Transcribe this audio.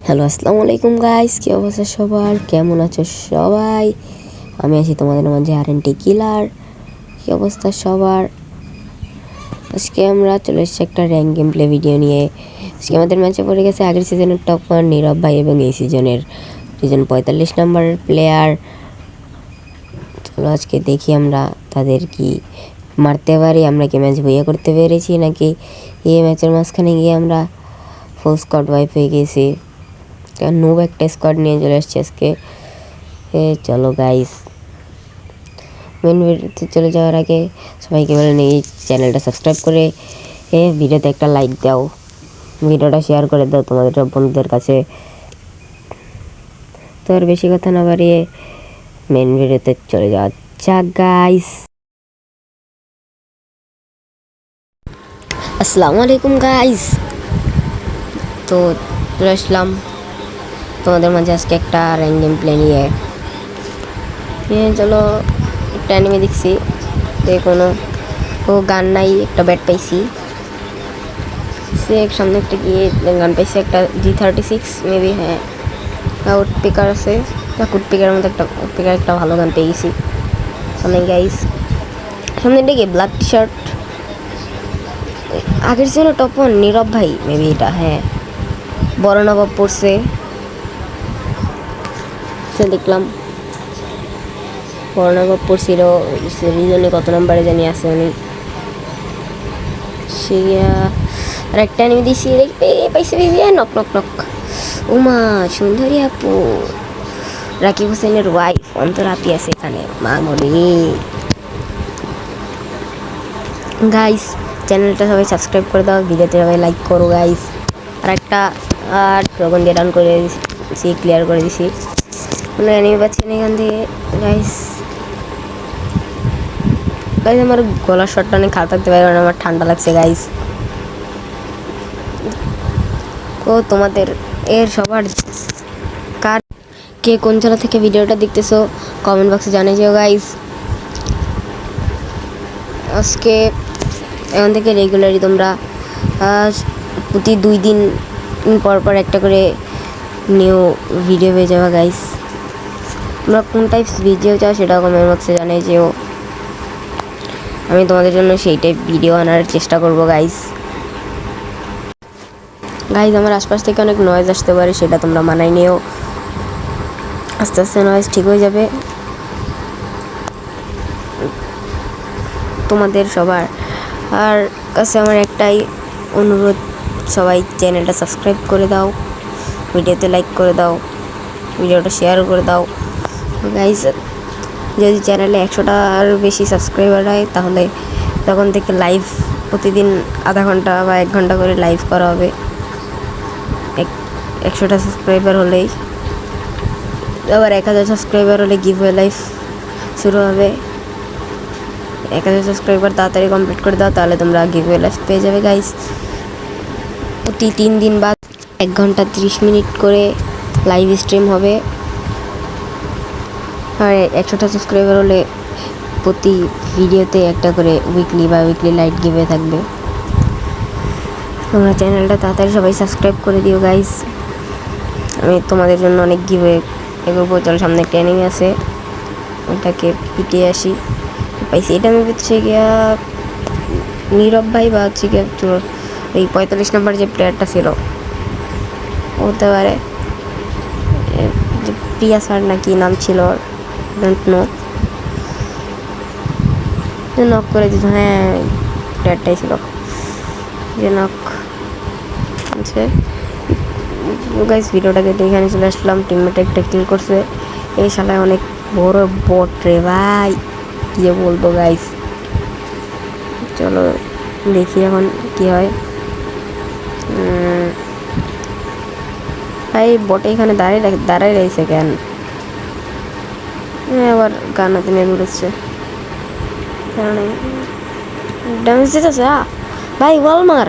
Hello, আসসালামু আলাইকুম guys. কি অবস্থা সবার? কেমন আছো সবাই? আমি আছি তোমাদের মাঝে আরএনটি কিলার। কি অবস্থা সবার? আজকে আমরা চলে এসেছি একটা র্যাঙ্ক গেম প্লে ভিডিও নিয়ে। আজকে আমাদের ম্যাচে পড়ে গেছে আগের সিজনের টপ 1 নীরব ভাই এবং এই সিজন 45 নম্বরের প্লেয়ার। চলো আজকে দেখি আমরা তাদের কি মারতে পারি, আমরা কি ম্যাচ বইয়া করতে পেরেছি নাকি এই ম্যাচের মাঝখানে গিয়ে আমরা ফুল স্কোয়াড ওয়াইপ হয়ে গেছি। নোব একটা স্কোয়াড নিয়ে চলে আসছে আজকে। চলো গাইস, মেন ভিডিওতে চলে যাওয়ার আগে সবাইকে বলেন এই চ্যানেলটা সাবস্ক্রাইব করে ভিডিওতে একটা লাইক দাও, ভিডিওটা শেয়ার করে দাও তোমাদের সব বন্ধুদের কাছে। তো আর বেশি কথা না বাড়িয়ে মেন ভিডিওতে চলে যাওয়া যাক গাইস। আসসালামু আলাইকুম গাইস। তো চলে আসলাম তোমাদের মাঝে আজকে একটা র্যাঙ্ক গেম প্লে নিয়ে। চলো একটা অ্যানিমে দেখছি, কোনো গান নাই, একটা ব্যাট পাইছি, সে সামনে একটা গিয়ে গান পাইছি, একটা G36 মেবি, হ্যাঁ উড পিকার আছে, উড পিকারের মধ্যে একটা উড পিকার একটা ভালো গান পেয়ে গেছি। সামনে গাইস, সামনে গিয়ে ব্ল্যাক টি শার্ট, আগের ছিল টপ 1 নীরব ভাই মেবি, এটা হ্যাঁ বড় নবাব পড়ছে, সে দেখলাম বড় নবাব পড়ছিল। রিজনে কত নম্বরে জানি আছে উনি। সে আর একটা অ্যানিমে দিয়েছি, পাইছে নক নক নক। উমা সুন্দরী আপু, রাকিব হোসেনের ওয়াইফ অন্তর আপি আছে এখানে, মা মরি। গাইস চ্যানেলটা সবাই সাবস্ক্রাইব করে দাও, ভিডিওতে সবাই লাইক করো গাইস। আর একটা ড্রাগন দিয়ে ডাউন করে দিয়েছি, ক্লিয়ার করে দিছি, কোনো অ্যানিমে পাচ্ছি না এখান থেকে গাইস। গাইস আমার গলার শটটা অনেক খারাপ থাকতে পারে, কারণ আমার ঠান্ডা লাগছে গাইস। ও তোমাদের এর সবার কার কে কোন জেলা থেকে ভিডিওটা দেখতেছো কমেন্ট বক্সে জানিয়ে যেও গাইস। আজকে এখন থেকে রেগুলারই তোমরা প্রতি 2 দিন পর পর একটা করে নিউ ভিডিও পেয়ে যাওয়া গাইস। তোমরা কোন টাইপস ভিডিও চাও সেটাও কমেন্ট বক্সে জানিয়ে যেও, আমি তোমাদের জন্য সেই টাইপ ভিডিও আনার চেষ্টা করবো গাইস। গাইজ আমার আশপাশ থেকে অনেক নয়েজ আসতে পারে, সেটা তোমরা মানায় নিও, আস্তে আস্তে নয়েজ ঠিক হয়ে যাবে। তোমাদের সবার আর কাছে আমার একটাই অনুরোধ, সবাই চ্যানেলটা সাবস্ক্রাইব করে দাও, ভিডিওতে লাইক করে দাও, ভিডিওটা শেয়ার করে দাও গাইজ। যদি চ্যানেলে 100টার বেশি সাবস্ক্রাইবার হয় তাহলে তখন থেকে লাইভ প্রতিদিন আধা ঘন্টা বা 1 ঘন্টা করে লাইভ করা হবে। 100টা সাবস্ক্রাইবার হলেই, আবার 1000 সাবস্ক্রাইবার হলে গিভওয়ে লাইভ শুরু হবে। 1000 সাবস্ক্রাইবার তাড়াতাড়ি কমপ্লিট করে দাও, তাহলে তোমরা গিভওয়ে লাইভ পেয়ে যাবে গাইস। প্রতি 3 দিন বাদ 1 ঘন্টা 30 মিনিট করে লাইভ স্ট্রিম হবে। আর 100টা সাবস্ক্রাইবার হলে প্রতি ভিডিওতে একটা করে উইকলি লাইট গিভওয়ে থাকবে। তোমরা চ্যানেলটা তাড়াতাড়ি সবাই সাবস্ক্রাইব করে দিও গাইস, আমি তোমাদের জন্য অনেক গিভওয়ে এগোবো। চলো সামনে একটা অ্যানিমে আছে, ওটাকে পিটিয়ে আসি। পাইছি এটা আমি হচ্ছে গিয়া নীরব ভাই বা হচ্ছে গিয়া ওই 45 নম্বর যে প্লেয়ারটা ছিল হতে পারে, প্রিয়া স্যার না কি নাম ছিল, ডোন্ট নো। নক করে দিত, হ্যাঁ প্লেয়ারটাই ছিল যে নক আছে গাইস। ভিডিওটা কেটে এখানে চলে আসলাম, টিমমেট একটা কিল করছে, এই শালায় অনেক বড় বট রে ভাই, কি বলবো গাইস। চলো দেখি এখন কি হয়। ভাই বটে এখানে দাঁড়ায় রয়েছে কেন, আবার গানাতে নিয়ে ঘুরেছে, ড্যামেজ দিতেছে ভাই, ওয়াল মার।